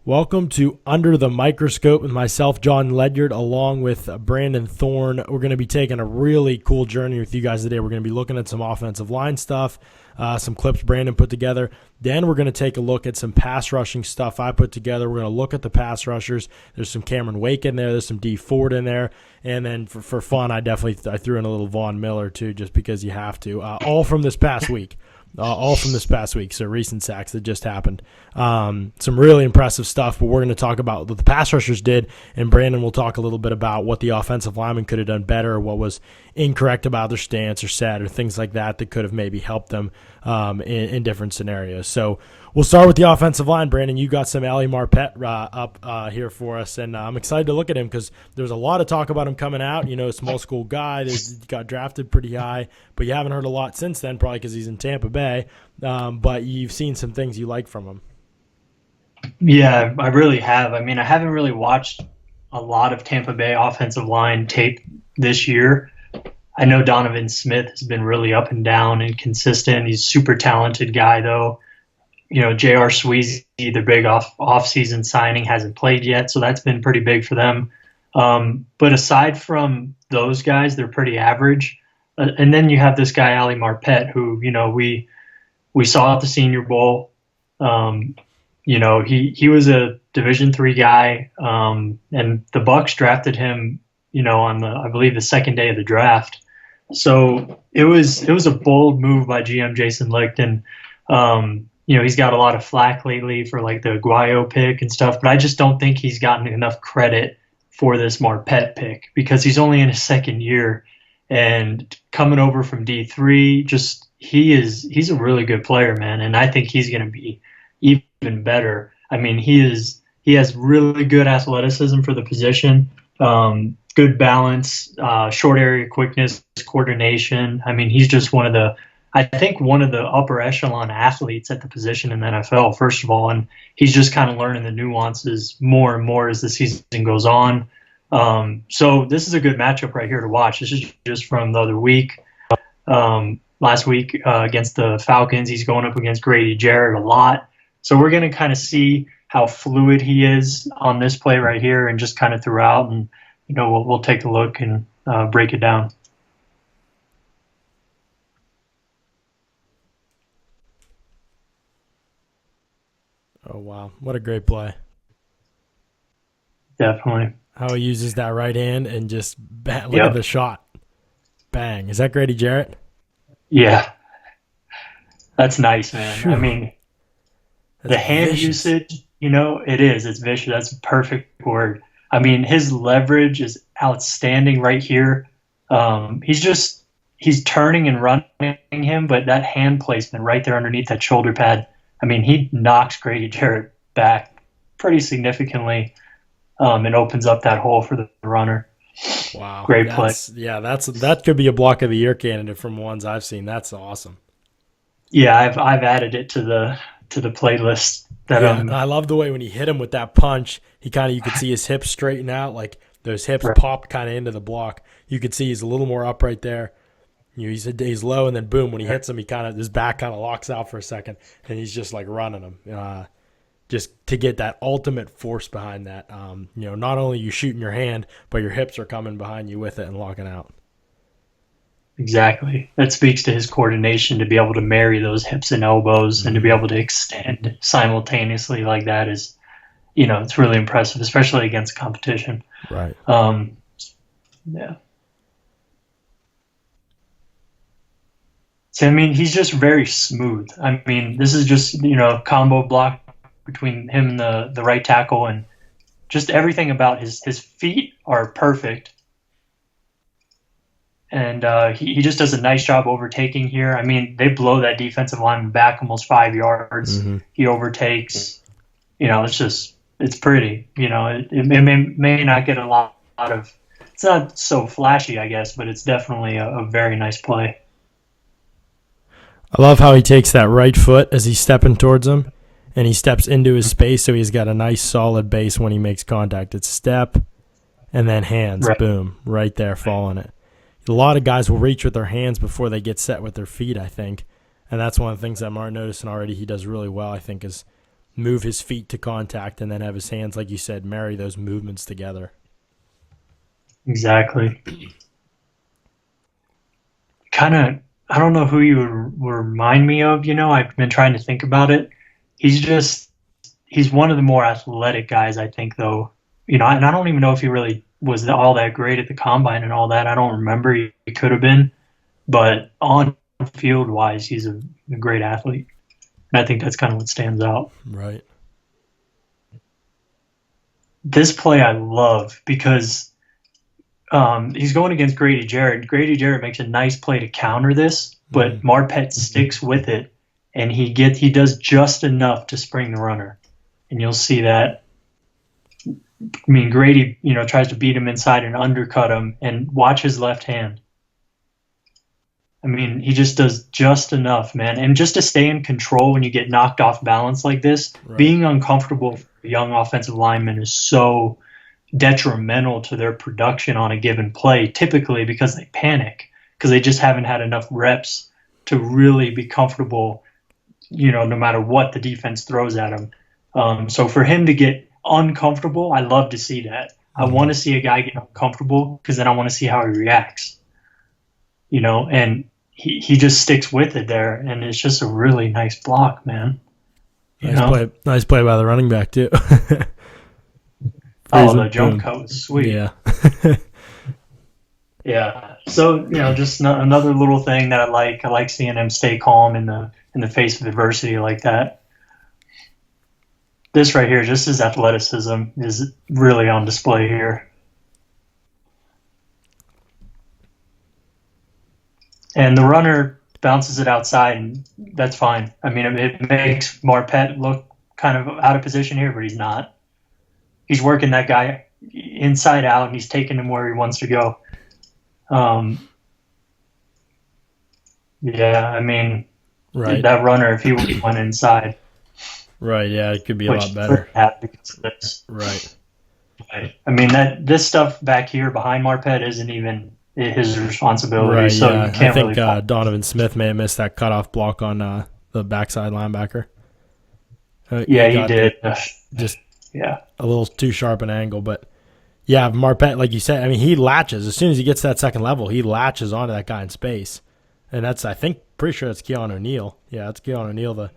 Welcome to Under the Microscope with myself, John Ledyard, along with Brandon Thorn. We're going to be taking a really cool journey with you guys today. We're going to be looking at some offensive line stuff, some clips Brandon put together. Then we're going to take a look at some pass rushing stuff I put together. We're going to look at the pass rushers. There's some Cameron Wake in there. There's some D Ford in there. And then for fun, I threw in a little Vaughn Miller too, just because you have to. All from this past week. So recent sacks that just happened. Some really impressive stuff, but we're going to talk about what the pass rushers did, and Brandon will talk a little bit about what the offensive linemen could have done better, or what was incorrect about their stance or set, or things like that could have maybe helped them in different scenarios. So we'll start with the offensive line. Brandon, you got some Marpet up here for us, and I'm excited to look at him because there's a lot of talk about him coming out. You know, small school guy, he got drafted pretty high, but you haven't heard a lot since then, probably because he's in Tampa Bay. But you've seen some things you like from him. Yeah, I really have. I mean, I haven't really watched a lot of Tampa Bay offensive line tape this year. I know Donovan Smith has been really up and down and consistent. He's a super talented guy, though. You know, J.R. Sweezy, the big off-season signing, hasn't played yet, so that's been pretty big for them. But aside from those guys, they're pretty average. And then you have this guy, Marpet, who, you know, we saw at the Senior Bowl. You know, he was a Division III guy, and the Bucs drafted him, you know, on I believe the second day of the draft. So it was a bold move by GM Jason Licht, and you know, he's got a lot of flack lately for like the Aguayo pick and stuff, but I just don't think he's gotten enough credit for this Marpet pick because he's only in his second year and coming over from D3. He's a really good player, man, and I think he's going to be even better. I mean, he has really good athleticism for the position, good balance, short area quickness, coordination. I mean, he's just one of the upper echelon athletes at the position in the NFL, first of all, and he's just kind of learning the nuances more and more as the season goes on. So this is a good matchup right here to watch. This is just from the other week. Last week against the Falcons, he's going up against Grady Jarrett a lot. So we're going to kind of see how fluid he is on this play right here and just kind of throughout. And, you know, we'll take a look and break it down. Oh, wow. What a great play. Definitely. How he uses that right hand and just look at the shot. Bang. Is that Grady Jarrett? Yeah. That's nice, man. Whew. I mean, the hand vicious usage, you know, it's vicious. That's a perfect word. I mean, his leverage is outstanding right here. He's turning and running him, but that hand placement right there underneath that shoulder pad, I mean, he knocks Grady Jarrett back pretty significantly and opens up that hole for the runner. Wow. Great play. Yeah, that could be a block of the year candidate from ones I've seen. That's awesome. Yeah, I've added it to the playlist. I love the way when he hit him with that punch, you could see his hips straighten out, like those hips popped kind of into the block. You could see he's a little more upright there. You know, he's low, and then boom, when he hits him, his back kind of locks out for a second, and he's just like running him, just to get that ultimate force behind that. You know, not only you shooting your hand, but your hips are coming behind you with it and locking out. Exactly. That speaks to his coordination to be able to marry those hips and elbows and to be able to extend simultaneously like that is, you know, it's really impressive, especially against competition. Right. Yeah. So, I mean, he's just very smooth. I mean, this is just, you know, a combo block between him and the right tackle, and just everything about his feet are perfect. And he just does a nice job overtaking here. I mean, they blow that defensive lineman back almost 5 yards. Mm-hmm. He overtakes. You know, it's pretty. You know, it may not get a lot of – it's not so flashy, I guess, but it's definitely a very nice play. I love how he takes that right foot as he's stepping towards him, and he steps into his space, so he's got a nice solid base when he makes contact. It's step and then hands, boom, right there, following it. A lot of guys will reach with their hands before they get set with their feet, I think. And that's one of the things that Martin noticing already he does really well, I think, is move his feet to contact and then have his hands, like you said, marry those movements together. Exactly. Kind of, I don't know who you would remind me of. I've been trying to think about it. He's one of the more athletic guys, I think, though. And I don't even know if he really was all that great at the combine and all that. I don't remember. He could have been, but on field wise, he's a great athlete. And I think that's kind of what stands out. Right. This play I love because he's going against Grady Jarrett. Grady Jarrett makes a nice play to counter this, but Marpet sticks with it, and he does just enough to spring the runner. And you'll see that. I mean, Grady, tries to beat him inside and undercut him, and watch his left hand. I mean, he just does just enough, man. And just to stay in control when you get knocked off balance like this, right. Being uncomfortable for a young offensive lineman is so detrimental to their production on a given play, typically because they panic, because they just haven't had enough reps to really be comfortable, no matter what the defense throws at them. So for him to get uncomfortable, I love to see that. I want to see a guy get uncomfortable because then I want to see how he reacts. And he just sticks with it there, and it's just a really nice block, man. Nice play by the running back too. The jump cut was sweet. Yeah. Yeah. So just another little thing that I like. I like seeing him stay calm in the face of adversity like that. This right here, just his athleticism is really on display here. And the runner bounces it outside, and that's fine. I mean, it makes Marpet look kind of out of position here, but he's not. He's working that guy inside out, and he's taking him where he wants to go. Yeah, I mean, right. That runner, if he went inside. Right, yeah, it could be a lot better. Because of this. Right. I mean, this stuff back here behind Marpet isn't even his responsibility. Right, so yeah. you can't I think really Donovan Smith may have missed that cutoff block on the backside linebacker. He did. Just a little too sharp an angle, but yeah, Marpet, like you said, I mean, he latches as soon as he gets to that second level. He latches onto that guy in space, and that's pretty sure that's Keanu O'Neal. Yeah, that's Keanu O'Neal, the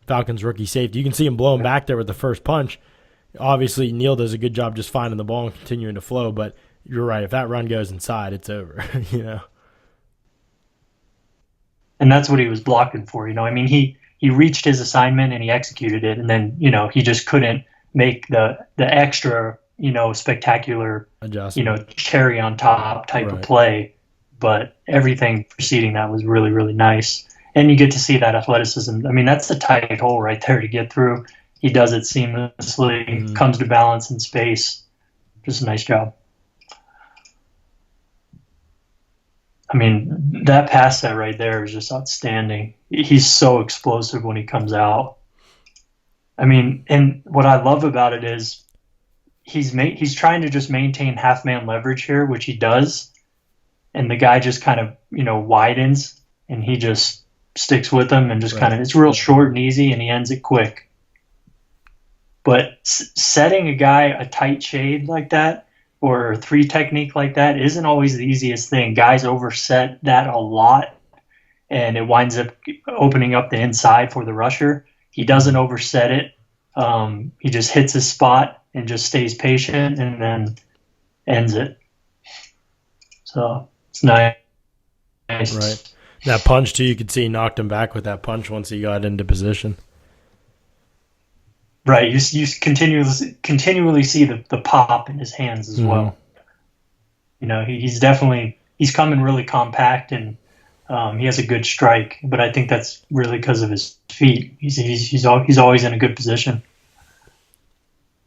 Falcons rookie safety. You can see him blowing back there with the first punch. Obviously, Neal does a good job just finding the ball and continuing to flow, but you're right. If that run goes inside, it's over, And that's what he was blocking for, I mean, he reached his assignment and he executed it, and then, he just couldn't make the extra, spectacular, adjustment, cherry on top type of play. But everything preceding that was really, really nice. And you get to see that athleticism. I mean, that's the tight hole right there to get through. He does it seamlessly, comes to balance in space. Just a nice job. I mean, that pass set right there is just outstanding. He's so explosive when he comes out. I mean, and what I love about it is he's trying to just maintain half-man leverage here, which he does. And the guy just kind of, widens, and he just sticks with him and just kind of, it's real short and easy, and he ends it quick. But setting a guy a tight shade like that or a 3 technique like that isn't always the easiest thing. Guys overset that a lot, and it winds up opening up the inside for the rusher. He doesn't overset it. He just hits his spot and just stays patient and then ends it. So it's nice. Right. That punch, too, you could see he knocked him back with that punch once he got into position. Right. You continually see the pop in his hands as well. He's coming really compact, and he has a good strike, but I think that's really because of his feet. He's always in a good position.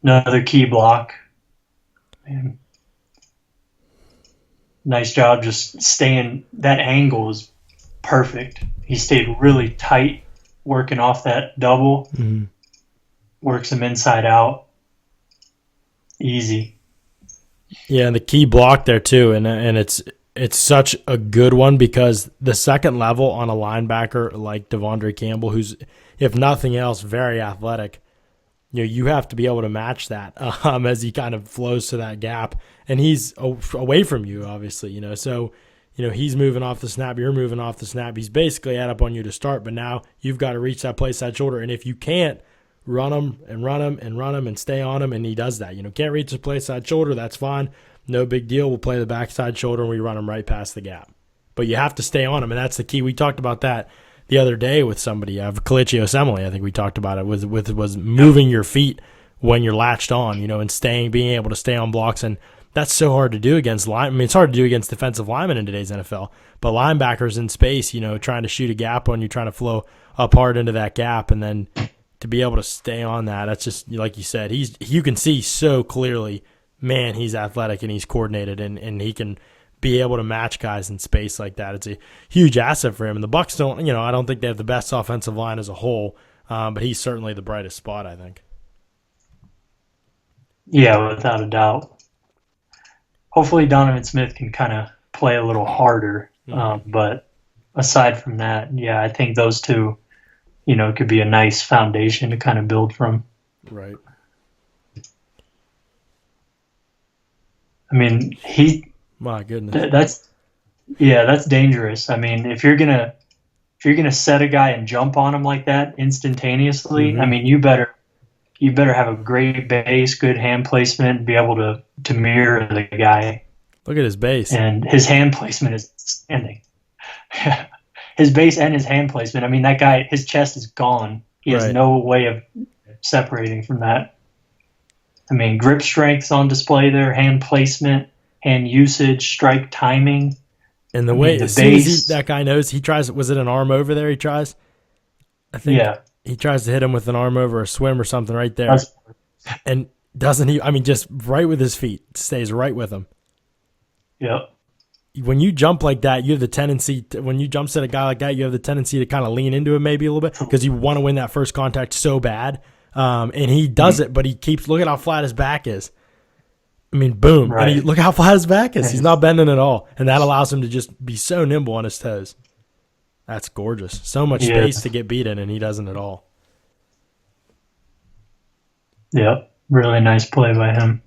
Another key block. Man. Nice job just staying. That angle is perfect. He stayed really tight, working off that double. Mm-hmm. Works him inside out. Easy. Yeah, and the key block there too, and it's such a good one because the second level on a linebacker like Devondre Campbell, who's, if nothing else, very athletic, you have to be able to match that as he kind of flows to that gap, and he's away from you, obviously. So he's moving off the snap, you're moving off the snap. He's basically at up on you to start, but now you've got to reach that play side shoulder, and if you can't, run him and run him and run him and stay on him, and he does that. Can't reach the play side shoulder, that's fine, no big deal. We'll play the backside shoulder and we run him right past the gap. But you have to stay on him, and that's the key. We talked about that the other day with somebody, Kalichi Osemele, I think we talked about it, was moving your feet when you're latched on, and being able to stay on blocks. And that's so hard to do against it's hard to do against defensive linemen in today's NFL. But linebackers in space, trying to shoot a gap on you, trying to flow up hard into that gap, and then to be able to stay on that, that's just, like you said, you can see so clearly, man, he's athletic and he's coordinated, and he can be able to match guys in space like that. It's a huge asset for him. And the Bucs don't, I don't think they have the best offensive line as a whole, but he's certainly the brightest spot, I think. Yeah, without a doubt. Hopefully Donovan Smith can kind of play a little harder. But aside from that, yeah, I think those two, could be a nice foundation to kind of build from. Right. I mean, my goodness. That's dangerous. I mean, if you're gonna set a guy and jump on him like that instantaneously, I mean, you better have a great base, good hand placement, and be able to mirror the guy. Look at his base. And his hand placement is standing. His base and his hand placement. I mean, that guy, his chest is gone. He has no way of separating from that. I mean, grip strength's on display there, hand placement, hand usage, strike timing. And the way, as soon as that guy knows, he tries, was it an arm over there he tries? I think he tries to hit him with an arm over, a swim or something right there. And doesn't he, I mean, just right with his feet, stays right with him. Yep. When you jump like that, you have the tendency, when you jump at a guy like that, you have the tendency to kind of lean into it maybe a little bit because you want to win that first contact so bad. And he does it, but he keeps, look at how flat his back is. I mean, boom. Right. And look how flat his back is. He's not bending at all. And that allows him to just be so nimble on his toes. That's gorgeous. So much space to get beat in, and he doesn't at all. Yep. Really nice play by him.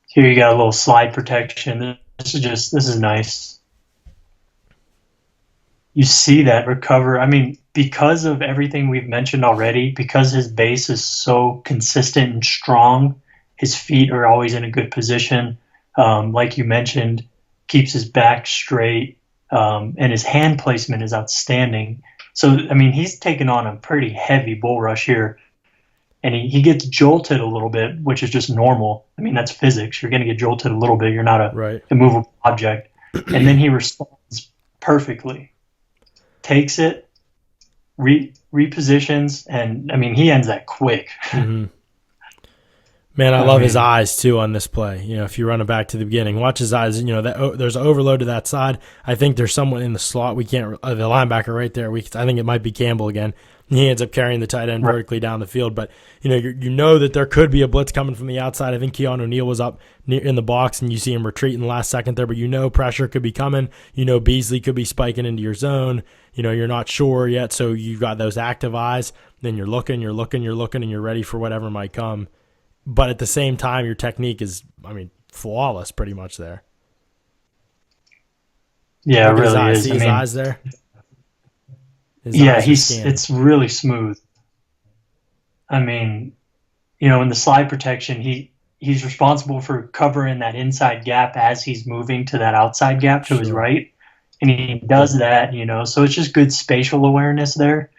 Here you got a little slide protection. This is nice. You see that recover. I mean, because of everything we've mentioned already, because his base is so consistent and strong, his feet are always in a good position. Like you mentioned, keeps his back straight, and his hand placement is outstanding. So, I mean, he's taken on a pretty heavy bull rush here, and he gets jolted a little bit, which is just normal. I mean, that's physics. You're going to get jolted a little bit. You're not a immovable object. And then he responds perfectly. Takes it, repositions, and, I mean, he ends that quick. Mm-hmm. Man, I love his eyes, too, on this play. You know, if you run it back to the beginning, watch his eyes. You know, there's an overload to that side. I think there's someone in the slot. We can't the linebacker right there. I think it might be Campbell again. He ends up carrying the tight end vertically down the field. But, you know that there could be a blitz coming from the outside. I think Keon O'Neal was up in the box, and you see him retreat in the last second there. But pressure could be coming. Beasley could be spiking into your zone. You're not sure yet, so you've got those active eyes. Then you're looking, and you're ready for whatever might come. But at the same time, your technique is, flawless pretty much there. Yeah, it really is. See his eyes there? It's really smooth. I mean, in the slide protection, he's responsible for covering that inside gap as he's moving to that outside gap to his right. And he does that, so it's just good spatial awareness there.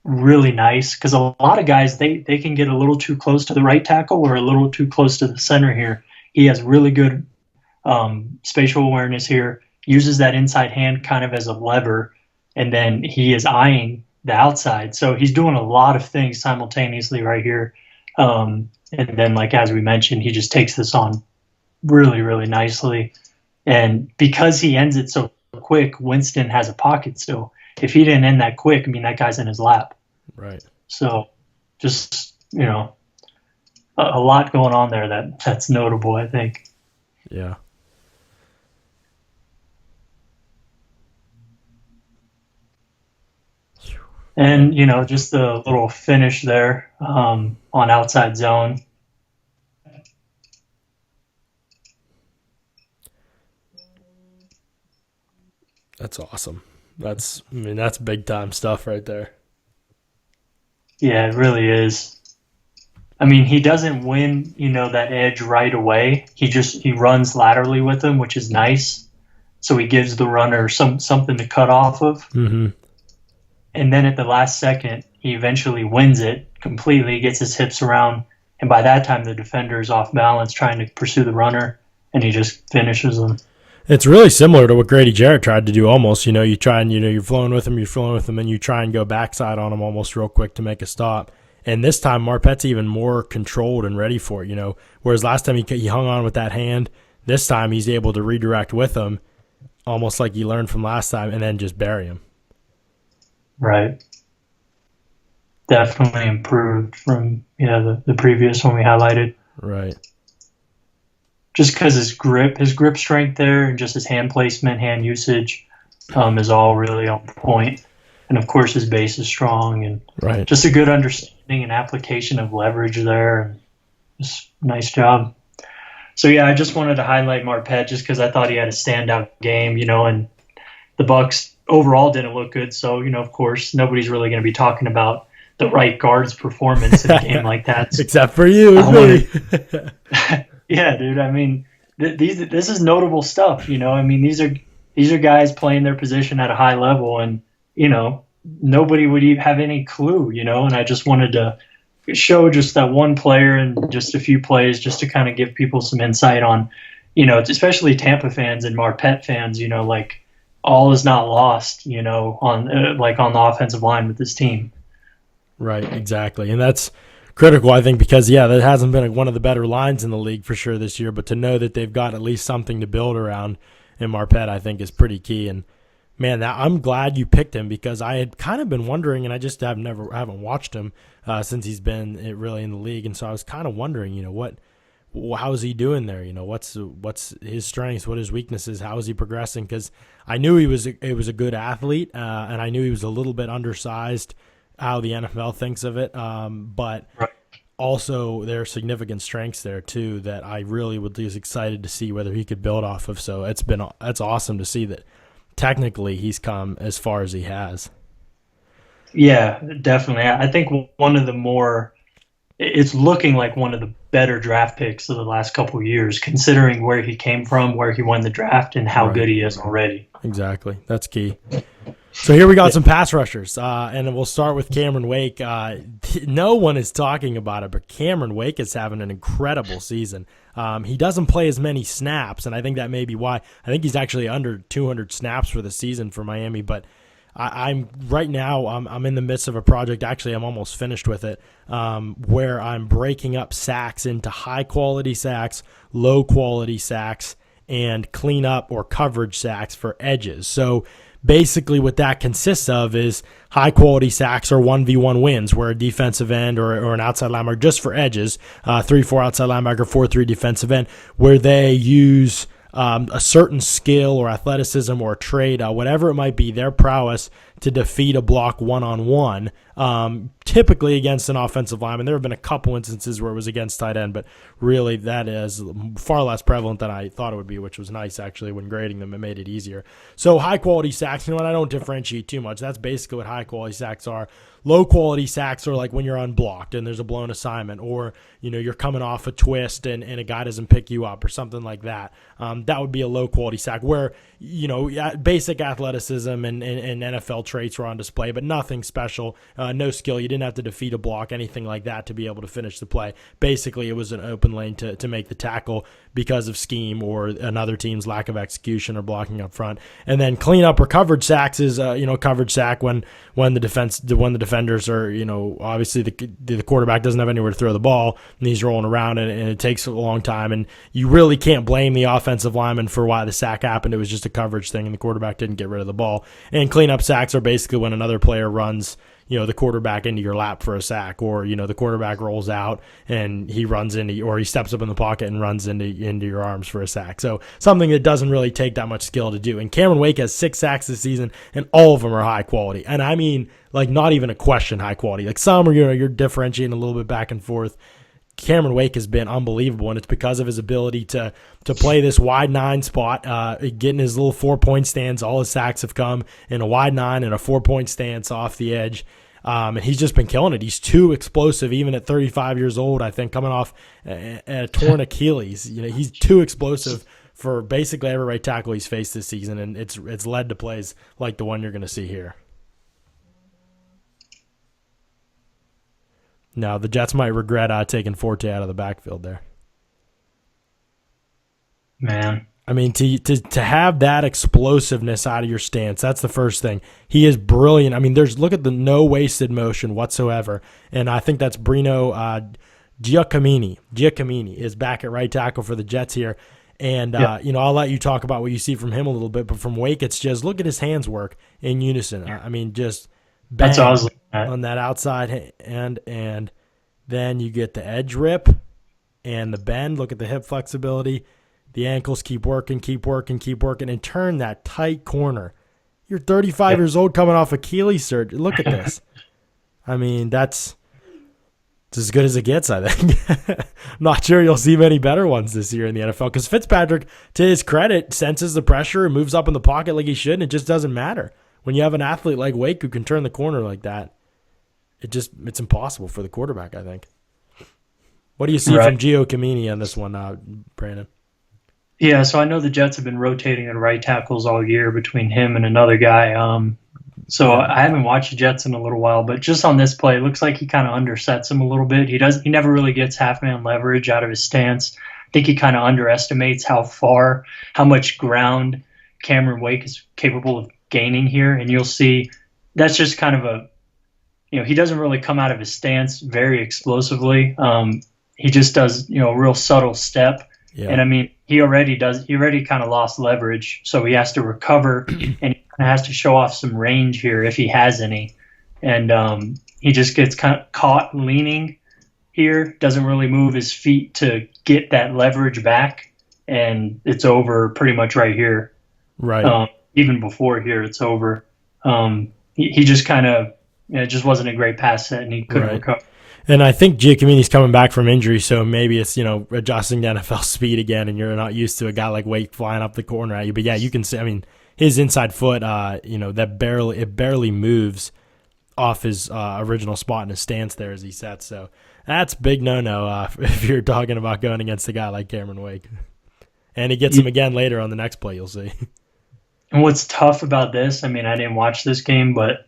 Really nice, because a lot of guys, they can get a little too close to the right tackle or a little too close to the center here. He has really good spatial awareness here, uses that inside hand kind of as a lever, and then he is eyeing the outside. So he's doing a lot of things simultaneously right here. And then, like as we mentioned, he just takes this on really, really nicely. And because he ends it so quick, Winston has a pocket still. If he didn't end that quick, that guy's in his lap. Right. So just, a lot going on there that's notable, I think. Yeah. And, just the little finish there on outside zone. That's awesome. That's big time stuff right there. Yeah, it really is. I mean, he doesn't win, that edge right away. He runs laterally with him, which is nice. So he gives the runner something to cut off of. Mm-hmm. And then at the last second, he eventually wins it completely, gets his hips around, and by that time the defender is off balance trying to pursue the runner, and he just finishes him. It's really similar to what Grady Jarrett tried to do almost. You try and, you're flowing with him, and you try and go backside on him almost real quick to make a stop. And this time Marpet's even more controlled and ready for it, whereas last time he hung on with that hand. This time he's able to redirect with him, almost like he learned from last time, and then just bury him. Right. Definitely improved from the previous one we highlighted. Right. Just because his grip strength there, and just his hand placement, hand usage, is all really on point. And of course, his base is strong, and right. Just a good understanding and application of leverage there. And just nice job. So yeah, I just wanted to highlight Marpet just because I thought he had a standout game, and the Bucks overall didn't look good. So of course, nobody's really going to be talking about the right guard's performance in a game like that. Except for you. Yeah, dude. I mean, this is notable stuff. I mean, these are guys playing their position at a high level, and nobody would even have any clue. And I just wanted to show just that one player and just a few plays just to kind of give people some insight on, especially Tampa fans and Marpet fans. Like all is not lost. On the offensive line with this team. Right. Exactly, and that's critical, I think, because that hasn't been one of the better lines in the league for sure this year. But to know that they've got at least something to build around in Marpet, I think, is pretty key. And man, I'm glad you picked him because I had kind of been wondering, and I just haven't watched him since he's been really in the league, and so I was kind of wondering, how's he doing there? What's his strengths, what his weaknesses, how is he progressing? Because I knew he was a good athlete, and I knew he was a little bit undersized. How the NFL thinks of it, but right. Also there are significant strengths there too that I really was excited to see whether he could build off of. So that's awesome to see that technically he's come as far as he has. Yeah, definitely. I think it's looking like one of the better draft picks of the last couple of years, considering where he came from, where he won the draft, and how good he is already. Exactly. That's key. So here we got some pass rushers, and we'll start with Cameron Wake. No one is talking about it, but Cameron Wake is having an incredible season. He doesn't play as many snaps, and I think that may be why. I think he's actually under 200 snaps for the season for Miami, but I'm right now I'm in the midst of a project. Actually, I'm almost finished with it, where I'm breaking up sacks into high-quality sacks, low-quality sacks, and clean-up or coverage sacks for edges. So basically what that consists of is high-quality sacks or 1v1 wins where a defensive end or an outside linebacker, just for edges, 3-4 outside linebacker, 4-3 defensive end, where they use a certain skill or athleticism or trade, whatever it might be, their prowess to defeat a block one-on-one, typically against an offensive lineman. There have been a couple instances where it was against tight end, but really that is far less prevalent than I thought it would be, which was nice actually when grading them. It made it easier. So high-quality sacks, and I don't differentiate too much. That's basically what high-quality sacks are. Low-quality sacks are like when you're unblocked and there's a blown assignment, or you're coming off a twist and a guy doesn't pick you up or something like that. That would be a low-quality sack where basic athleticism and NFL traits were on display, but nothing special, no skill. You didn't have to defeat a block, anything like that to be able to finish the play. Basically, it was an open lane to make the tackle because of scheme or another team's lack of execution or blocking up front. And then clean up or coverage sacks is coverage sack when the defenders are obviously the quarterback doesn't have anywhere to throw the ball and he's rolling around and it takes a long time, and you really can't blame the offensive lineman for why the sack happened. It was just a coverage thing and the quarterback didn't get rid of the ball. And cleanup sacks are basically when another player runs the quarterback into your lap for a sack, or, the quarterback rolls out and he runs into, or he steps up in the pocket and runs into your arms for a sack. So something that doesn't really take that much skill to do. And Cameron Wake has 6 sacks this season, and all of them are high quality. And I mean, like, not even a question high quality. Like, some are, you're differentiating a little bit back and forth. Cameron Wake has been unbelievable, and it's because of his ability to play this wide 9 spot, getting his little 4-point stance. All his sacks have come in a wide 9 and a 4-point stance off the edge, and he's just been killing it. He's too explosive, even at 35 years old, I think, coming off a torn Achilles. He's too explosive for basically every right tackle he's faced this season, and it's led to plays like the one you're going to see here. No, the Jets might regret taking Forte out of the backfield there. Man. I mean, to have that explosiveness out of your stance, that's the first thing. He is brilliant. I mean, look at the no wasted motion whatsoever. And I think that's Brino Giacomini. Giacomini is back at right tackle for the Jets here. And, I'll let you talk about what you see from him a little bit. But from Wake, it's just look at his hands work in unison. I mean, just bang. That's what I was looking at. On that outside end, and then you get the edge rip and the bend. Look at the hip flexibility. The ankles keep working, and turn that tight corner. You're 35 years old coming off Achilles surgery. Look at this. I mean, that's as good as it gets, I think. Not sure you'll see many better ones this year in the NFL, because Fitzpatrick, to his credit, senses the pressure and moves up in the pocket like he should, and it just doesn't matter. When you have an athlete like Wake who can turn the corner like that, it's impossible for the quarterback, I think. What do you see from Gio Camini on this one, Brandon? Yeah, so I know the Jets have been rotating at right tackles all year between him and another guy. I haven't watched the Jets in a little while, but just on this play, it looks like he kind of undersets him a little bit. He never really gets half-man leverage out of his stance. I think he kind of underestimates how much ground Cameron Wake is capable of gaining here, and you'll see that's just kind of he doesn't really come out of his stance very explosively. He just does, a real subtle step. Yeah. And I mean, he already kind of lost leverage, so he has to recover and he kind of has to show off some range here if he has any. And he just gets kind of caught leaning here, doesn't really move his feet to get that leverage back, and it's over pretty much right here. Right. Even before here, it's over. He just kind of, it just wasn't a great pass set, and he couldn't recover. And I think Giacomini's coming back from injury, so maybe it's, adjusting to NFL speed again, and you're not used to a guy like Wake flying up the corner at you. But yeah, you can see, I mean, his inside foot, that barely moves off his original spot in his stance there as he sets. So that's big no-no if you're talking about going against a guy like Cameron Wake. And he gets him again later on the next play, you'll see. And what's tough about this, I mean, I didn't watch this game, but,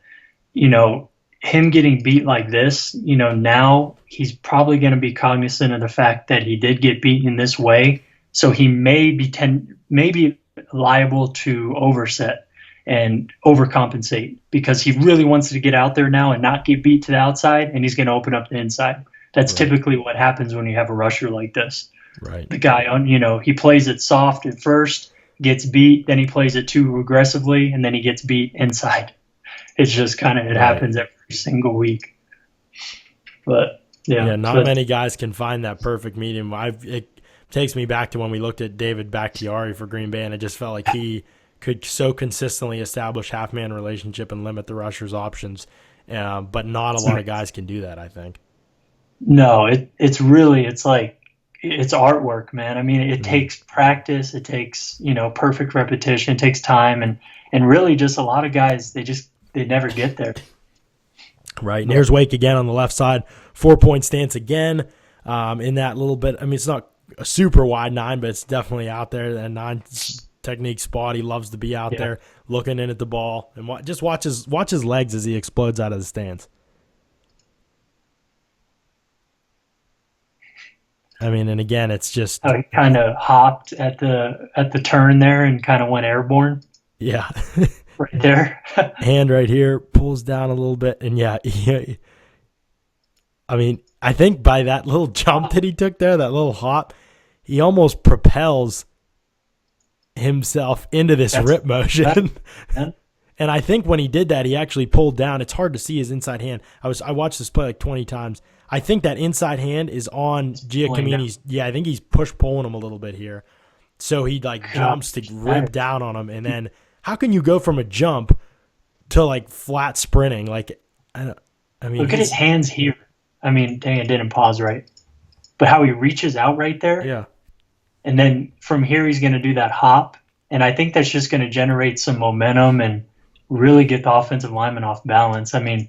him getting beat like this, now he's probably going to be cognizant of the fact that he did get beaten in this way. So he may be liable to overset and overcompensate, because he really wants to get out there now and not get beat to the outside, and he's going to open up the inside. That's typically what happens when you have a rusher like this. Right. The guy, he plays it soft at first, gets beat, then he plays it too aggressively, and then he gets beat inside. It's just kind of, it happens every single week. But not many guys can find that perfect medium. It takes me back to when we looked at David Bakhtiari for Green Bay, and it just felt like he could so consistently establish half-man relationship and limit the rusher's options. But not a lot of guys can do that, I think. No, it's like, it's artwork, man. I mean, it takes practice, it takes, perfect repetition, it takes time, and really just a lot of guys, they never get there. Right. And here's Wake again on the left side, 4-point stance again, in that little bit. I mean, it's not a super wide 9, but it's definitely out there. That 9 technique spot. He loves to be out there looking in at the ball, and just watch his legs as he explodes out of the stance. I mean, and again, it's just he kind of hopped at the turn there and kind of went airborne. Yeah. Right there. Hand right here, pulls down a little bit, and I mean, I think by that little jump that he took there, that little hop, he almost propels himself into this rip motion. And I think when he did that, he actually pulled down. It's hard to see his inside hand. I watched this play like 20 times. I think that inside hand is on Giacomini's. Yeah, I think he's push-pulling him a little bit here. So he like jumps to rib down on him. And then how can you go from a jump to like flat sprinting? Like, I mean, look at his hands here. I mean, dang, it didn't pause right. But how he reaches out right there. Yeah. And then from here, he's going to do that hop. And I think that's just going to generate some momentum and really get the offensive lineman off balance. I mean,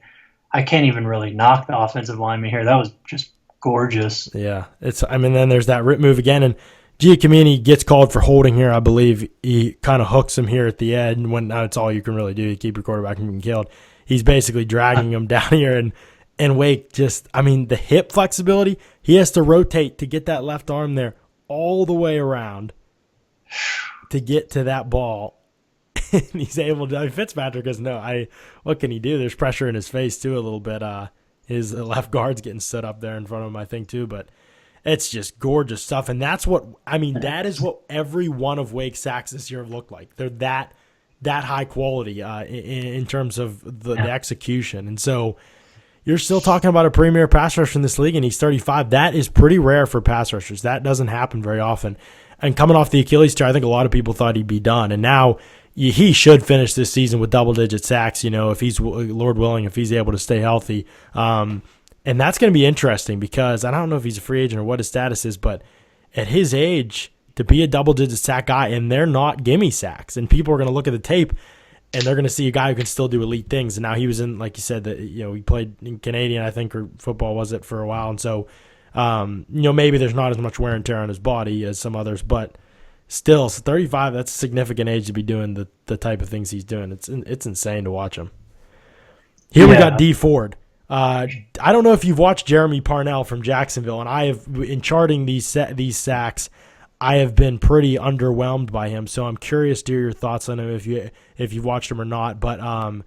I can't even really knock the offensive lineman here. That was just gorgeous. Yeah. Then there's that rip move again. And Giacomini gets called for holding here, I believe. He kind of hooks him here at the end when that's all you can really do to keep your quarterback from getting killed. He's basically dragging him down here. And Wake just, I mean, the hip flexibility, he has to rotate to get that left arm there all the way around to get to that ball. And he's able to, Fitzpatrick goes, no, what can he do? There's pressure in his face too a little bit. His left guard's getting stood up there in front of him, I think, too. But it's just gorgeous stuff. And that's what, I mean, that is what every one of Wake's sacks this year have looked like. They're that high quality in terms of the execution. And so you're still talking about a premier pass rusher in this league, and he's 35. That is pretty rare for pass rushers. That doesn't happen very often. And coming off the Achilles tear, I think a lot of people thought he'd be done. And now he should finish this season with double-digit sacks, if he's, Lord willing, if he's able to stay healthy. And that's going to be interesting because I don't know if he's a free agent or what his status is, but at his age, to be a double-digit sack guy, and they're not gimme sacks, and people are going to look at the tape, and they're going to see a guy who can still do elite things. And now he was in, like you said, that he played in Canadian, I think, or football was it for a while. And so, maybe there's not as much wear and tear on his body as some others, but still, 35, that's a significant age to be doing the type of things he's doing. It's insane to watch him. Here we got D Ford. I don't know if you've watched Jeremy Parnell from Jacksonville, and I have, in charting these sacks, I have been pretty underwhelmed by him. So I'm curious to hear your thoughts on him if you've watched him or not. But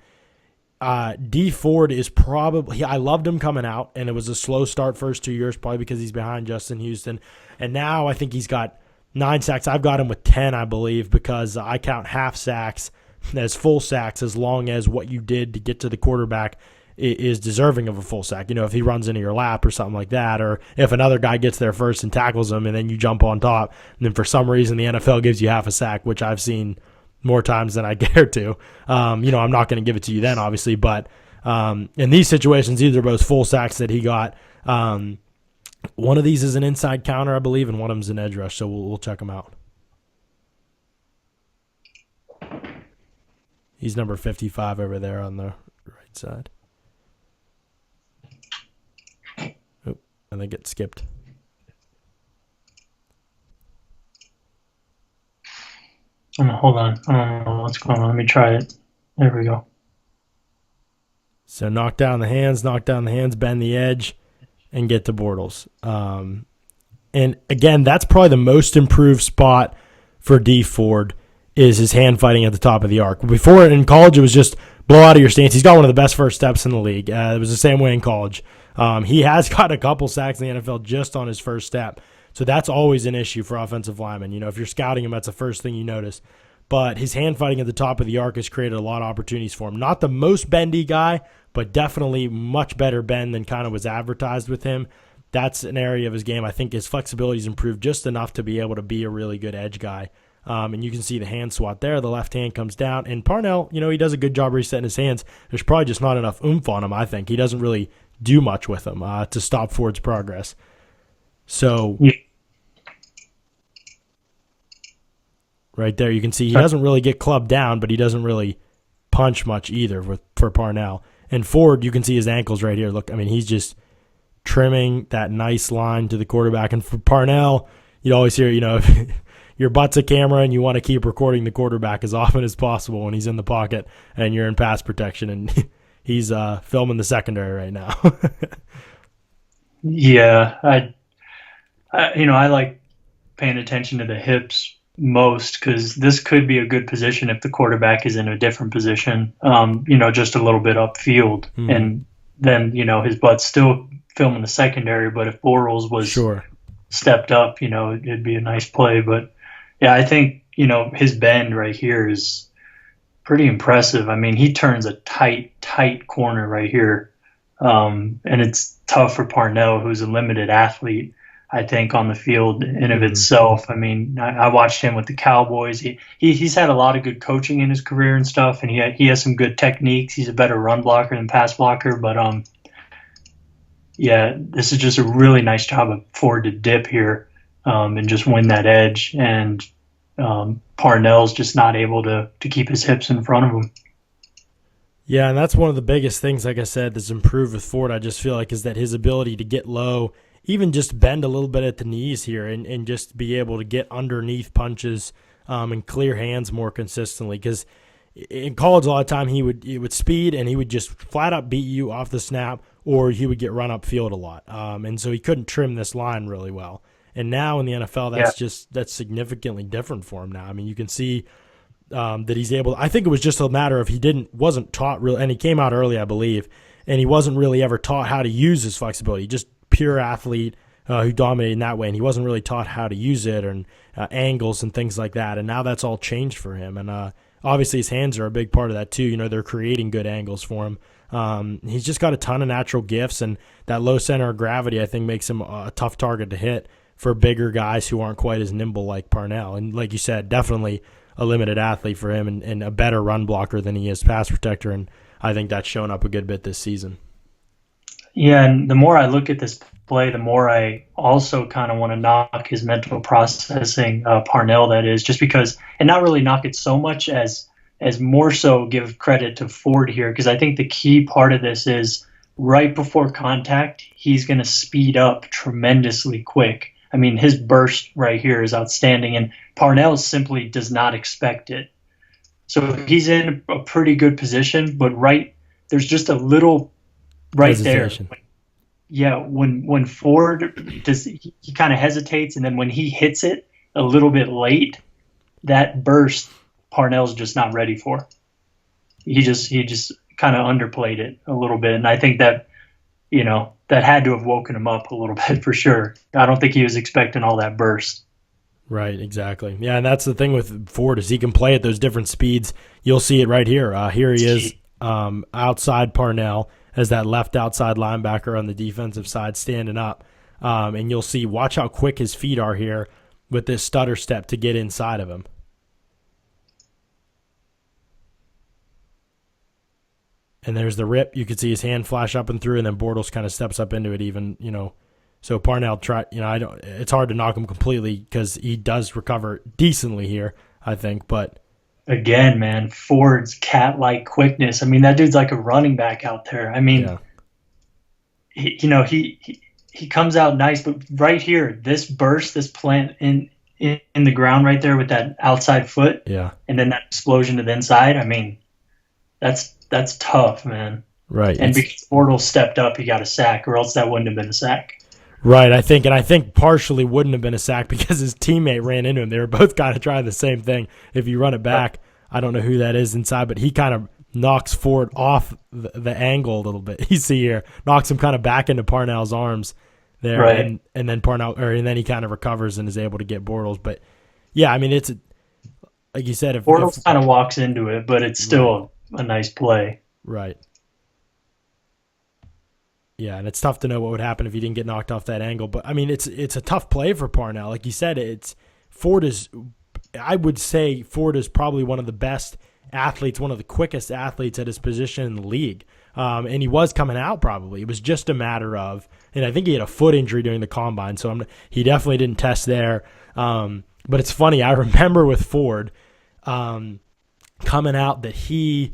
D Ford is probably, I loved him coming out, and it was a slow start first 2 years, probably because he's behind Justin Houston. And now I think he's got 9 sacks. I've got him with 10, I believe, because I count half sacks as full sacks as long as what you did to get to the quarterback is deserving of a full sack. If he runs into your lap or something like that, or if another guy gets there first and tackles him and then you jump on top, and then for some reason the NFL gives you half a sack, which I've seen more times than I care to. I'm not going to give it to you then, obviously, but in these situations, these are both full sacks that he got. One of these is an inside counter, I believe, and one of them is an edge rush, so we'll check them out. He's number 55 over there on the right side. I think it skipped. Hold on. I don't know what's going on. Let me try it. There we go. So knock down the hands, bend the edge, and get to Bortles. And again, that's probably the most improved spot for D Ford is his hand fighting at the top of the arc. Before in college, it was just blow out of your stance. He's got one of the best first steps in the league. It was the same way in college. He has got a couple sacks in the NFL just on his first step. So that's always an issue for offensive linemen. If you're scouting him, that's the first thing you notice. But his hand fighting at the top of the arc has created a lot of opportunities for him. Not the most bendy guy, but definitely much better bend than kind of was advertised with him. That's an area of his game. I think his flexibility has improved just enough to be able to be a really good edge guy. And you can see the hand swat there. The left hand comes down. And Parnell, he does a good job resetting his hands. There's probably just not enough oomph on him, I think. He doesn't really do much with them to stop Ford's progress. So right there, you can see he doesn't really get clubbed down, but he doesn't really punch much either for Parnell. And Ford, you can see his ankles right here. Look, he's just trimming that nice line to the quarterback. And for Parnell, you'd always hear, if your butt's a camera and you want to keep recording the quarterback as often as possible when he's in the pocket and you're in pass protection. And he's filming the secondary right now. Yeah, I like paying attention to the hips most because this could be a good position if the quarterback is in a different position, just a little bit upfield. Mm-hmm. And then, his butt's still filming the secondary, but if Bortles was stepped up, it'd be a nice play. But, yeah, I think, his bend right here is pretty impressive. I mean, he turns a tight corner right here. And it's tough for Parnell, who's a limited athlete, I think, on the field in of itself. I mean, I watched him with the Cowboys. He's had a lot of good coaching in his career and stuff, and he has some good techniques. He's a better run blocker than pass blocker, but yeah, this is just a really nice job of Ford to dip here and just win that edge. And Parnell's just not able to keep his hips in front of him. Yeah, and that's one of the biggest things, like I said, that's improved with Ford, I just feel like, is that his ability to get low, even just bend a little bit at the knees here and just be able to get underneath punches and clear hands more consistently. Because in college, a lot of time he would speed and he would just flat out beat you off the snap, or he would get run up field a lot. And so he couldn't trim this line really well. And now in the NFL, that's significantly different for him now. I mean, you can see that he's able. I think it was just a matter of wasn't taught really, and he came out early, I believe, and he wasn't really ever taught how to use his flexibility. Just pure athlete who dominated in that way, and he wasn't really taught how to use it and angles and things like that. And now that's all changed for him. And obviously his hands are a big part of that too. You know, they're creating good angles for him. He's just got a ton of natural gifts, and that low center of gravity, I think, makes him a tough target to hit for bigger guys who aren't quite as nimble like Parnell. And like you said, definitely a limited athlete for him and a better run blocker than he is pass protector. And I think that's shown up a good bit this season. Yeah, and the more I look at this play, the more I also kind of want to knock his mental processing, Parnell, that is, just because, and not really knock it so much as more so give credit to Ford here, because I think the key part of this is right before contact, he's going to speed up tremendously quick. I mean, his burst right here is outstanding, and Parnell simply does not expect it. So he's in a pretty good position, but there's just a little right hesitation there. Yeah, when Ford does, he kind of hesitates, and then when he hits it a little bit late, that burst Parnell's just not ready for. He just kind of underplayed it a little bit, and I think that, you know, that had to have woken him up a little bit for sure. I don't think he was expecting all that burst. Right, exactly. Yeah, and that's the thing with Ford, is he can play at those different speeds. You'll see it right here. Here he is outside Parnell as that left outside linebacker on the defensive side standing up. And you'll see, watch how quick his feet are here with this stutter step to get inside of him. And there's the rip. You could see his hand flash up and through, and then Bortles kind of steps up into it even, you know. So Parnell it's hard to knock him completely because he does recover decently here, I think. But again, man, Ford's cat-like quickness. I mean, that dude's like a running back out there. I mean, yeah. He comes out nice, but right here, this burst, this plant in the ground right there with that outside foot, yeah, and then that explosion to the inside. I mean, that's tough, man. Right. And because Bortles stepped up, he got a sack, or else that wouldn't have been a sack. Right, I think partially wouldn't have been a sack because his teammate ran into him. They were both kind of trying the same thing. If you run it back, I don't know who that is inside, but he kind of knocks Ford off the angle a little bit. You see here, knocks him kind of back into Parnell's arms there, right. and then he kind of recovers and is able to get Bortles. But yeah, I mean, it's like you said, if Bortles kind of walks into it, but it's still a nice play. Right. Yeah, and it's tough to know what would happen if he didn't get knocked off that angle. But I mean, it's a tough play for Parnell. Like you said, I would say Ford is probably one of the best athletes, one of the quickest athletes at his position in the league. And he was coming out probably. It was just a matter of, and I think he had a foot injury during the combine, so he definitely didn't test there. But it's funny, I remember with Ford coming out that it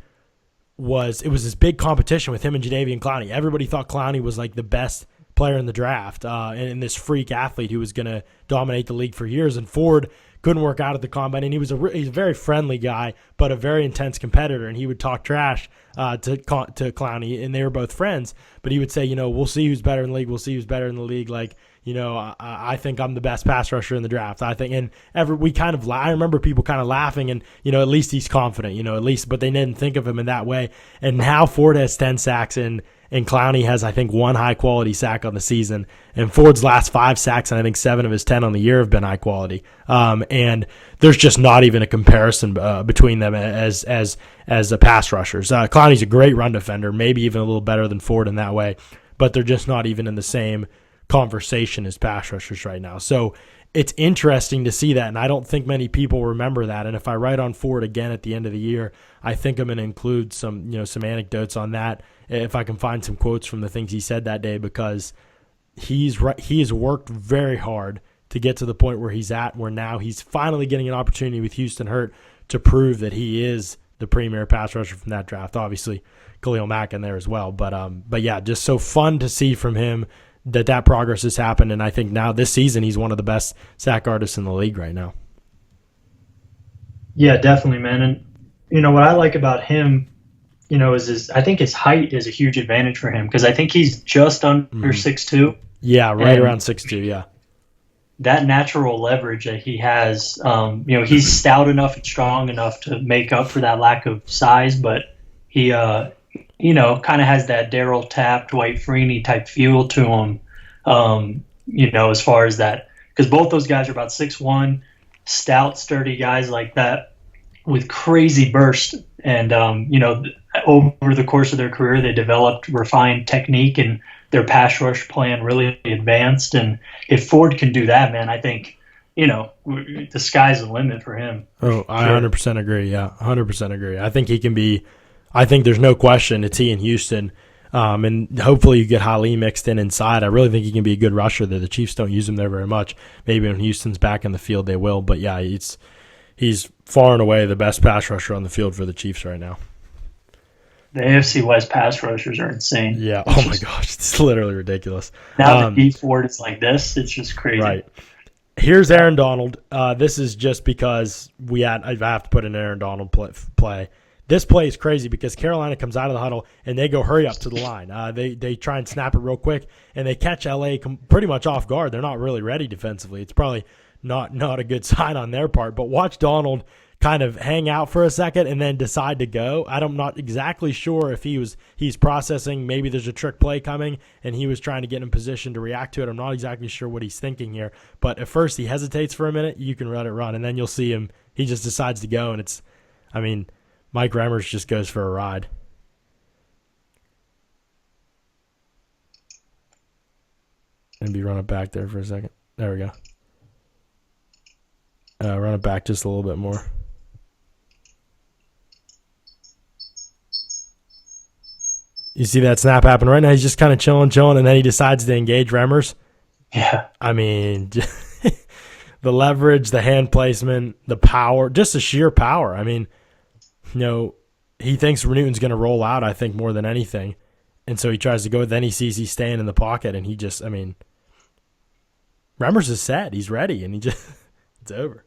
was this big competition with him and Jadeveon Clowney. Everybody thought Clowney was like the best player in the draft and this freak athlete who was going to dominate the league for years. And Ford couldn't work out at the combine, and he's a very friendly guy, but a very intense competitor. And he would talk trash to Clowney, and they were both friends. But he would say, we'll see who's better in the league. We'll see who's better in the league. Like, I think I'm the best pass rusher in the draft. I think, and I remember people kind of laughing, and at least he's confident, at least. But they didn't think of him in that way. And now Ford has 10 sacks, and and Clowney has, I think, 1 high-quality sack on the season, and Ford's last 5 sacks, and I think 7 of his 10 on the year have been high quality. And there's just not even a comparison between them as a pass rushers. Clowney's a great run defender, maybe even a little better than Ford in that way, but they're just not even in the same conversation as pass rushers right now. So it's interesting to see that, and I don't think many people remember that. And if I write on Ford again at the end of the year, I think I'm going to include some anecdotes on that if I can find some quotes from the things he said that day, because he's worked very hard to get to the point where he's at, where now he's finally getting an opportunity with Houston hurt to prove that he is the premier pass rusher from that draft. Obviously, Khalil Mack in there as well, but yeah, just so fun to see from him that progress has happened, and I think now this season he's one of the best sack artists in the league right now. Yeah, definitely, man. And what I like about him, is I think his height is a huge advantage for him, because I think he's just under 6'2". Yeah, right around 6'2", yeah. That natural leverage that he has, he's stout enough and strong enough to make up for that lack of size, but he kind of has that Darryl Tapp, Dwight Freeney type feel to him, as far as that. Because both those guys are about 6'1", stout, sturdy guys like that with crazy burst. And, over the course of their career, they developed refined technique, and their pass rush plan really advanced. And if Ford can do that, man, I think, the sky's the limit for him. Oh, I 100% agree. Yeah, 100% agree. I think he can be. I think there's no question it's he in Houston, and hopefully you get Halim mixed in inside. I really think he can be a good rusher there. The Chiefs don't use him there very much. Maybe when Houston's back in the field they will, but yeah, he's far and away the best pass rusher on the field for the Chiefs right now. The AFC West pass rushers are insane. Yeah, oh my gosh, it's literally ridiculous. Now that D Ford is like this, it's just crazy. Right. Here's Aaron Donald. This is just because I have to put an Aaron Donald play. This play is crazy because Carolina comes out of the huddle and they go hurry up to the line. They try and snap it real quick, and they catch LA pretty much off guard. They're not really ready defensively. It's probably not a good sign on their part. But watch Donald kind of hang out for a second and then decide to go. I'm not exactly sure if he's processing. Maybe there's a trick play coming and he was trying to get in position to react to it. I'm not exactly sure what he's thinking here. But at first he hesitates for a minute. You can let it run, and then you'll see him. He just decides to go, and Mike Remmers just goes for a ride. Maybe run it back there for a second. There we go. Run it back just a little bit more. You see that snap happen right now? He's just kind of chilling, and then he decides to engage Remmers. Yeah. The leverage, the hand placement, the power, just the sheer power. He thinks Newton's going to roll out, I think, more than anything. And so he tries to go. Then he sees he's staying in the pocket, and he just, Remmers is set. He's ready, and it's over.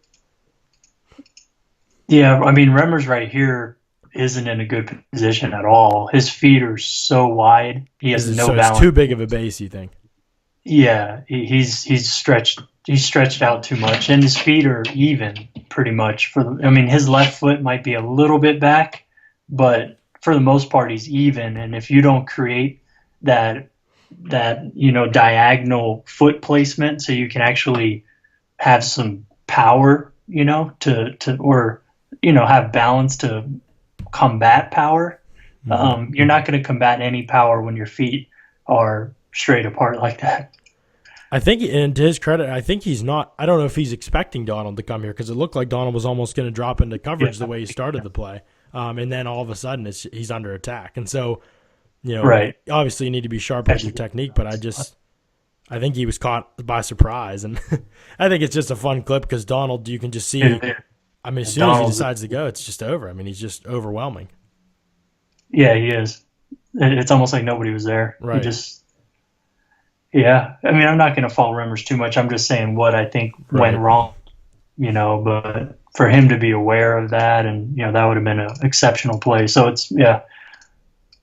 Yeah, Remmers right here isn't in a good position at all. His feet are so wide. He has no balance. It's too big of a base, you think? Yeah, he's stretched. He's stretched out too much, and his feet are even pretty much. His left foot might be a little bit back, but for the most part, he's even. And if you don't create that diagonal foot placement, so you can actually have some power, have balance to combat power. You're not going to combat any power when your feet are straight apart like that. I think, and to his credit, I think he's not. I don't know if he's expecting Donald to come here, because it looked like Donald was almost going to drop into coverage the way he started the play, and then all of a sudden he's under attack, and so right. Obviously you need to be sharp with your technique, but I think he was caught by surprise, and I think it's just a fun clip because Donald, you can just see. As soon as he decides to go, it's just over. He's just overwhelming. Yeah, he is. It's almost like nobody was there. Right. Yeah. I'm not going to fault Remmers too much. I'm just saying what I think went wrong, but for him to be aware of that, and, that would have been an exceptional play. So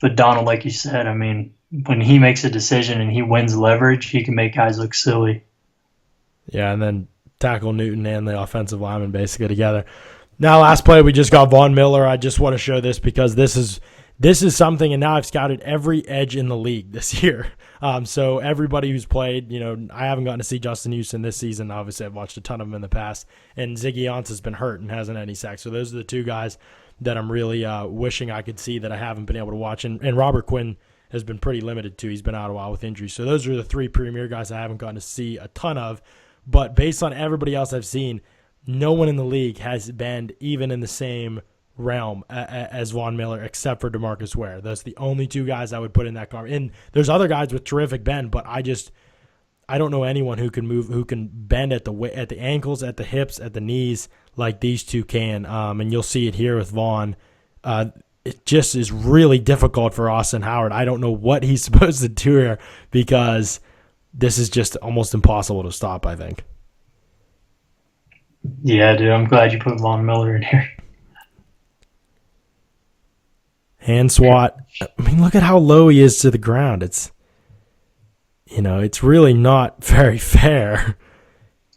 but Donald, like you said, when he makes a decision and he wins leverage, he can make guys look silly. Yeah, and then tackle Newton and the offensive lineman basically together. Now, last play, we just got Von Miller. I just want to show this because this this is something, and now I've scouted every edge in the league this year. So everybody who's played, I haven't gotten to see Justin Houston this season. Obviously, I've watched a ton of them in the past. And Ziggy Ansah's been hurt and hasn't had any sacks. So those are the two guys that I'm really wishing I could see that I haven't been able to watch. And Robert Quinn has been pretty limited too. He's been out a while with injuries. So those are the three premier guys I haven't gotten to see a ton of. But based on everybody else I've seen, no one in the league has been even in the same realm as Von Miller except for DeMarcus Ware. Those are the only two guys I would put in that car. And there's other guys with terrific bend, but I don't know anyone who can move, who can bend at the ankles, at the hips, at the knees like these two can. And you'll see it here with Vaughn. It just is really difficult for Austin Howard. I don't know what he's supposed to do here because this is just almost impossible to stop, I think. Yeah, dude, I'm glad you put Von Miller in here. Hand swat. I mean, look at how low he is to the ground. It's really not very fair.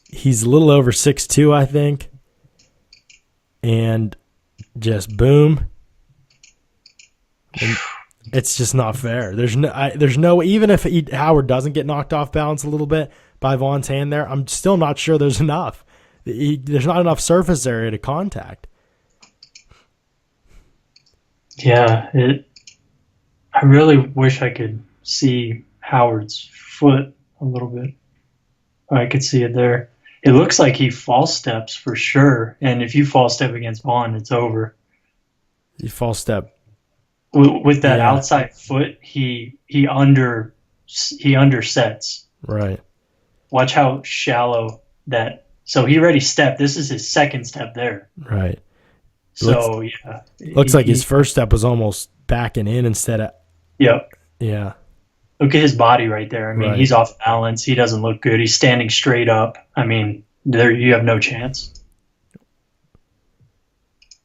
He's a little over 6'2", I think. And just boom. And it's just not fair. There's no even if Howard doesn't get knocked off balance a little bit by Vaughn's hand there, I'm still not sure there's enough. There's not enough surface area to contact. Yeah, I really wish I could see Howard's foot a little bit. I could see it there. It looks like he false steps for sure, and if you false step against Vaughn, it's over. You false step with that outside foot. He undersets. Right. Watch how shallow that. So he already stepped. This is his second step there. Right. So looks like his first step was almost backing in instead of. Yep. Yeah. Look at his body right there. I mean, right. He's off balance. He doesn't look good. He's standing straight up. I mean, there you have no chance.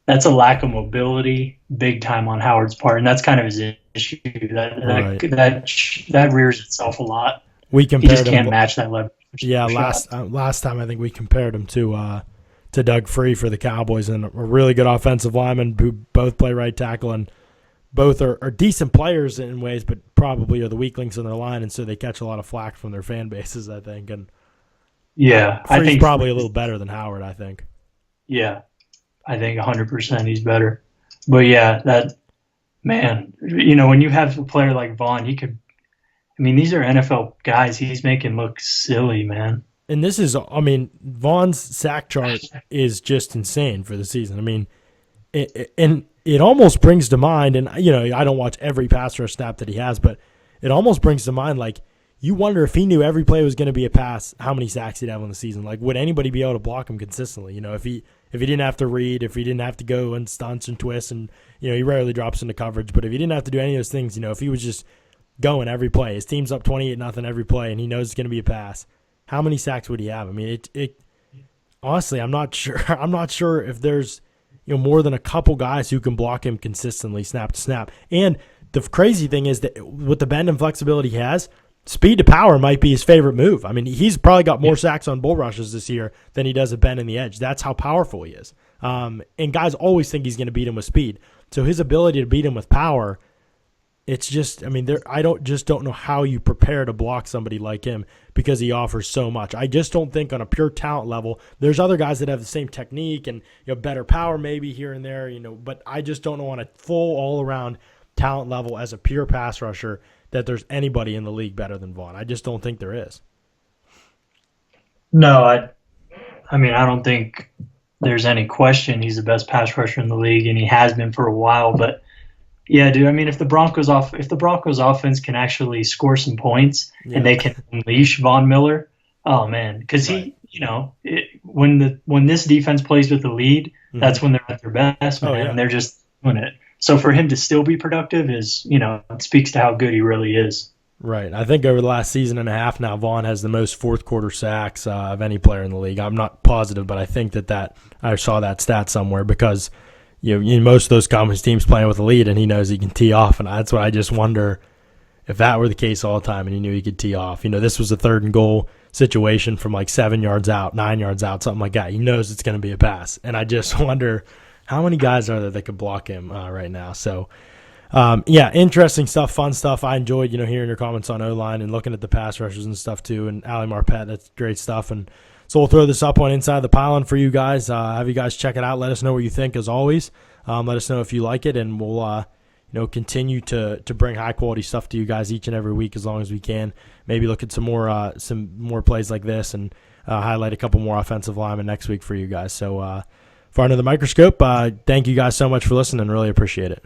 That's a lack of mobility, big time on Howard's part, and that's kind of his issue. That rears itself a lot. We compared he just can't match that leverage. Yeah, last time I think we compared him to Doug Free for the Cowboys, and a really good offensive lineman who both play right tackle, and both are decent players in ways, but probably are the weak links in their line, and so they catch a lot of flack from their fan bases, I think. And yeah, I think probably a little better than Howard, I think. Yeah, I think 100% he's better. But yeah, that man, when you have a player like Vaughn, he could. I mean, these are NFL guys. He's making look silly, man. And this is, Vaughn's sack chart is just insane for the season. I mean, it almost brings to mind, and I don't watch every pass rush snap that he has, but it almost brings to mind, like, you wonder if he knew every play was going to be a pass, how many sacks he'd have on the season. Like, would anybody be able to block him consistently? If he didn't have to read, if he didn't have to go and stunts and twists, and he rarely drops into coverage, but if he didn't have to do any of those things, if he was just going every play, his team's up 28-0 every play, and he knows it's going to be a pass, how many sacks would he have? I mean, it honestly, I'm not sure. I'm not sure if there's more than a couple guys who can block him consistently, snap to snap. And the crazy thing is that with the bend and flexibility he has, speed to power might be his favorite move. I mean, he's probably got more sacks on bull rushes this year than he does at bend in the edge. That's how powerful he is. And guys always think he's going to beat him with speed. So his ability to beat him with power, it's just, I don't know how you prepare to block somebody like him because he offers so much. I just don't think on a pure talent level, there's other guys that have the same technique and better power maybe here and there, but I just don't know on a full all-around talent level as a pure pass rusher that there's anybody in the league better than Vaughn. I just don't think there is. No, I don't think there's any question he's the best pass rusher in the league, and he has been for a while, but yeah, dude. If the Broncos offense can actually score some points and they can unleash Von Miller, oh man, because when this defense plays with the lead, that's when they're at their best, man, and they're just doing it. So for him to still be productive is, it speaks to how good he really is. Right. I think over the last season and a half now, Vaughn has the most fourth quarter sacks of any player in the league. I'm not positive, but I think that I saw that stat somewhere because. Most of those Cowboys teams playing with a lead, and he knows he can tee off, and that's what I just wonder if that were the case all the time, and he knew he could tee off. This was a 3rd and goal situation from like 7 yards out, 9 yards out, something like that. He knows it's going to be a pass, and I just wonder how many guys are there that could block him right now. So Yeah, interesting stuff, fun stuff. I enjoyed, hearing your comments on O-line and looking at the pass rushers and stuff too. And Ali Marpet, that's great stuff. And so we'll throw this up on Inside the Pylon for you guys. Have you guys check it out. Let us know what you think as always. Let us know if you like it, and we'll continue to bring high quality stuff to you guys each and every week as long as we can. Maybe look at some more plays like this, and highlight a couple more offensive linemen next week for you guys. So for another Microscope, thank you guys so much for listening. Really appreciate it.